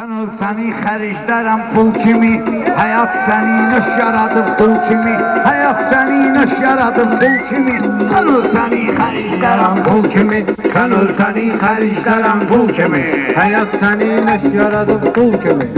Sən ol səni xərclərəm pul kimi, həyat səni nöş yaradıb qul kimi, həyat səni nöş yaradıb qul kimi, sən ol səni xərclərəm pul kimi, sən ol səni xərclərəm pul kimi, həyat səni nöş yaradıb qul kimi.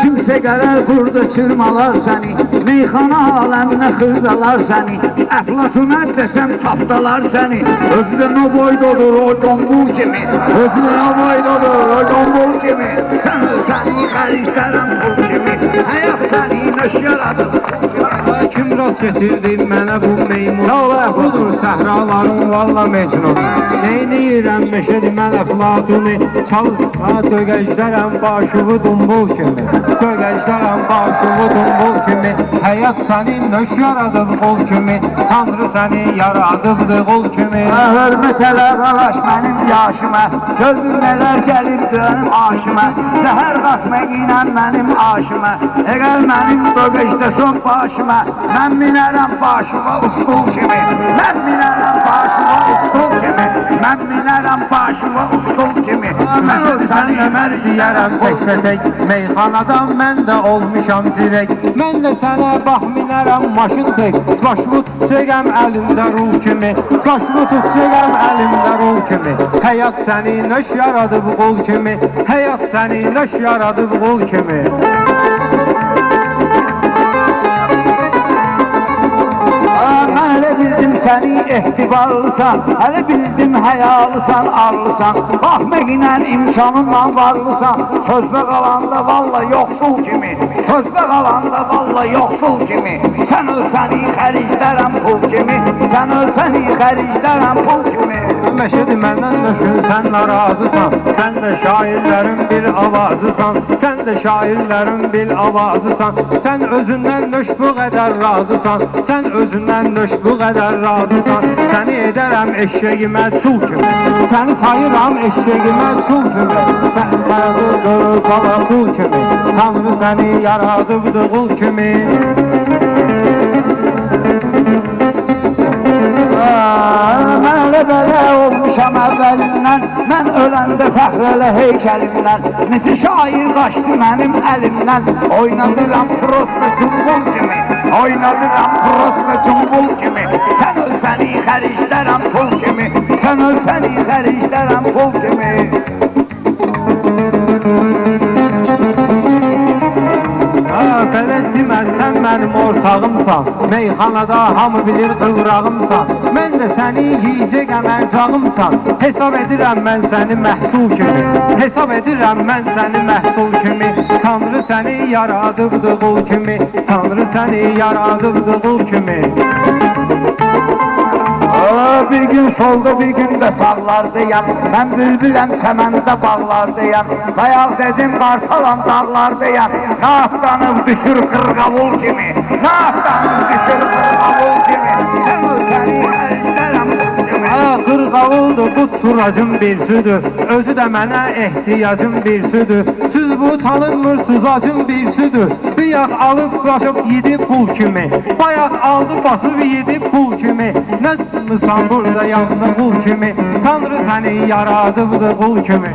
Kimsə gələr burada çırmalar səni, meyxana aləminə xırdalar səni, əflatuna desəm tapdalar səni, özü də nə boydadır o qombul kimi, özü də nə boydadır o qombul kimi, sən ol səni xərclərəm pul kimi, həyat səni nöş yaradıb qul kimi. Kim rast getirdi mənə bu meymun, budur səhraların valla mecnun. Neyniyirəm meşədi mən əflatuni, çalma dögəclərəm başıvı dumbul kimi, dögəclərəm başıvı dumbul kimi, həyat səni nöş yaradıb qul kimi, Tanrı səni yaradıbdı qul kimi. Hörmət elə qalaş mənim yaşıma, gördüm nələr gəlib dönüm aşıma, zəhər qatmaq ilə mənim aşıma, əgər mənim dögəcdə son başıma, mən minərəm başıma ustul kimi, mən minərəm başıma ustul kimi, mən minərəm başıma ustul kimi, Mən ol səni Ömər deyərəm tək-tək, meyxanadan mən də olmuşam zirək, mən də sənə bax minərəm maşın tek, başımı tutacağım əlimdə ruh kimi, başımı tutacağım əlimdə ruh kimi, həyat səni nöş yaradıb qul kimi, həyat səni nöş yaradıb qul kimi. Səni ehtibarlısan, hələ bildim həyalısan, arlısan, baxmaq ilə imkanınla varlısan, sözdə qalanda valla yoxsul kimi, sözdə qalanda valla yoxsul kimi, sən ol səni xərclərəm pul kimi, sən ol səni xərclərəm pul kimi. Məşədi məndən nöşün, sən narazısan, sən də şairlərin bir avazısan, sən də şairlərin bir avazısan, sən özündən nöş bu qədər razısan, sən özündən nöş bu qədər razısan, səni edərəm eşeğimə çul kimi, səni sayıram eşeğimə çul kimi, sən sayıdır qala qul kimi, Tanrı səni yaradıbdı qul kimi. Mən elə belə olmuşam əvvəlindən, mən öləndə fəxr elə heykəlimdən, necə şair qaçdı mənim əlimdən, oynadıram prosta cumbul kimi, oynadıram prosta cumbul kimi, sən ol səni xərclərəm pul kimi, sən ol səni xərclərəm pul kimi. Fələk deməz, sən mənim ortağımsan, meyxanada hamı bilir qıvrağımsan, mən də səni yiyəcək əmərcağımsan, hesab edirəm mən səni məhsul kimi, hesab edirəm mən səni məhsul kimi, Tanrı səni yaradıbdı qul kimi, Tanrı səni yaradıbdı qul kimi. Bir gün solda bir gün də sağlardayam, mən bülbüləm çəməndə bağlardayam, bayaq dedim qartalan dağlardayam, naaftanıb düşür qırqavul kimi, naaftanıb düşür qırqavul kimi, sən ol səni xərclərəm pul kimi. Qırqavuldur bu turacım bir südür, özü də mənə ehtiyacım bir südür, süz bu tanınmır suzacım bir südür, bayaq alıb qaşıb yedi pul kimi, bayaq aldı basıb yedi pul kimi, nə tutmuşsan burada yanında qul kimi, Tanrı səni yaradıbdı qul kimi.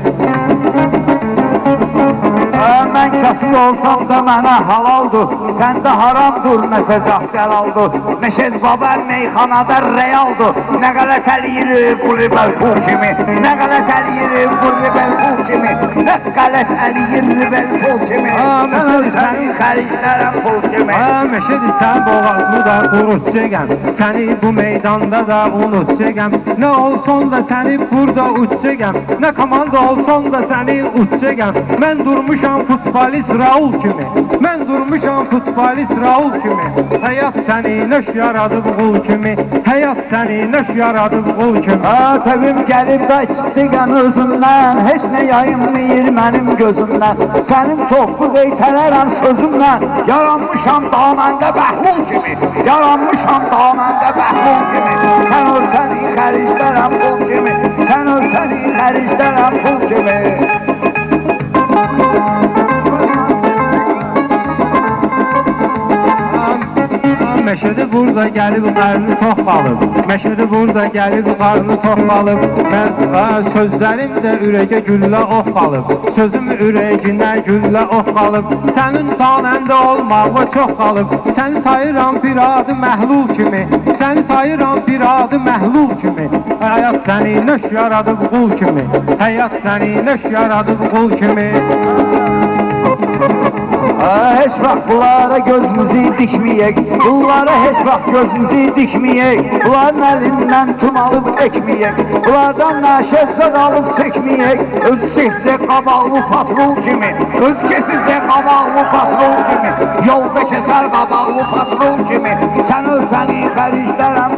Mən kasıb olsam da mənə halaldır, səndə haramdır nəsə cəhcəlaldır, Meşed baba meyxanada realdır, nə qələt əliyir bu ribəl pul kimi, nə qələt əliyir bu ribəl pul kimi, nə qələt əliyir ribəl pul kimi, sən ol səni xərclərəm pul kimi. Meşedi sən boğazını da qurutacağım, səni bu meydanda da unutacağım, nə olsun da səni burada uçacağım, nə komanda olsun da səni uçacağım, mən durmuşam futbolist Raul kimi, mən durmuşam futbolist Raul kimi, həyat səni nöş yaradıb qul kimi, həyat səni nöş yaradıb qul kimi. Təbim gəlib də içəcəyəm özümdən, heç nə yayınmayır mənim gözümdən, sənin çoxlu eytələrəm sözümdən, yaranmışam daməndə bəhlul kimi, yaranmışam daməndə bəhlul kimi, sən ol səni xərclərəm pul kimi, sən ol səni xərclərəm pul kimi. Meşədi burada gəlib qarnı tox qalıb. Meşədi burada gəlib qarnı tox qalıb. Mən sözlərimdə ürəyə güllə ox qalıb. Sözüm ürəyinə güllə ox qalıb. Sənin tanəndə olmağı çox qalıb. Səni sayıram bir adı məhlul kimi. Səni sayıram bir adı məhlul kimi. Həyat səni nöş yaradıb qul kimi. Həyat səni nöş yaradıb qul kimi. Heç vaxt bunlara gözümüzü dikməyək, bunlara heç vaxt gözümüzü dikməyək, bunların əlindən tum alıb ekməyək, bunlardan nəşəzzət alıb çəkməyək, öz keçsə qabaqlı patrol kimi, öz keçsə qabaqlı patrol kimi, yolda kəsər qabaqlı patrol kimi, sən ölsəni xəriclərəm,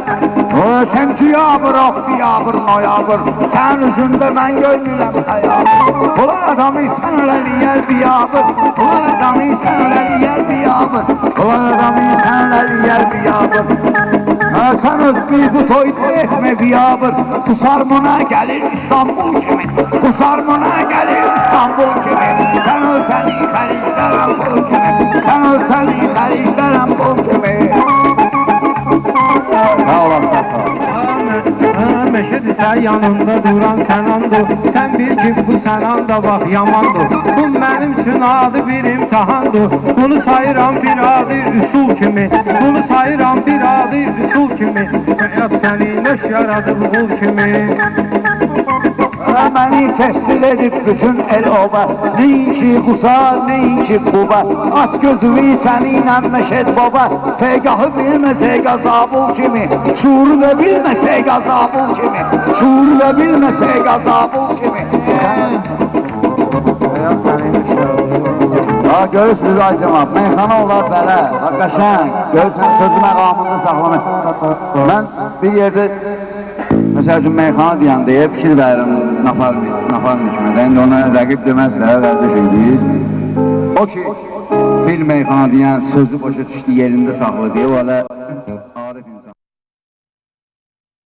sən ciyabır, oxtiyabır, noyabır, sən üzündə mən görmürəm həyabır, bunlar adamı sən öləliyər biyabır, bunlar adamı sən öləliyər biyabır, bunlar adamı sən öləliyər biyabır, sən öz bizi toyda etmə biyabır, bu sarmona gəlir İstanbul kimi, bu sarmona gəlir İstanbul kimi, sən ölsəni xəriclərəm bul kimi, sən ölsəni xəriclərəm bul kimi. Sağ olasın. Meşədirsə yanında duran sənandır. Sən bil ki bu sənanda bax yamandır. Bu mənim üçün adı bir imtihandır. Bunu sayıram bir adı üsul kimi. Bunu sayıram bir adı üsul kimi. Həyat səni nöş yaradıb qul kimi. Məni təsvir edib bütün el-oba, neyinki qusar, neyinki quba, aç gözünü səninlə Məşəd baba, segahı bilməsə qazabul kimi, şuuru da bilməsə qazabul kimi, şuuru da bilməsə qazabul kimi. Görürsünüz ay cəmaat, meyxana olar belə, qəşəng, görürsünüz sözü məqamında saxlamaq. Mən bir yerdə məsəl üçün meyxana deyən deyə fikir verim Napalm hükümətə. İndi ona rəqib deməzlər, vərdiş ediyiz. O ki, bir meyxana deyən sözü başa düşdü, yerində saxlı deyə, o hələ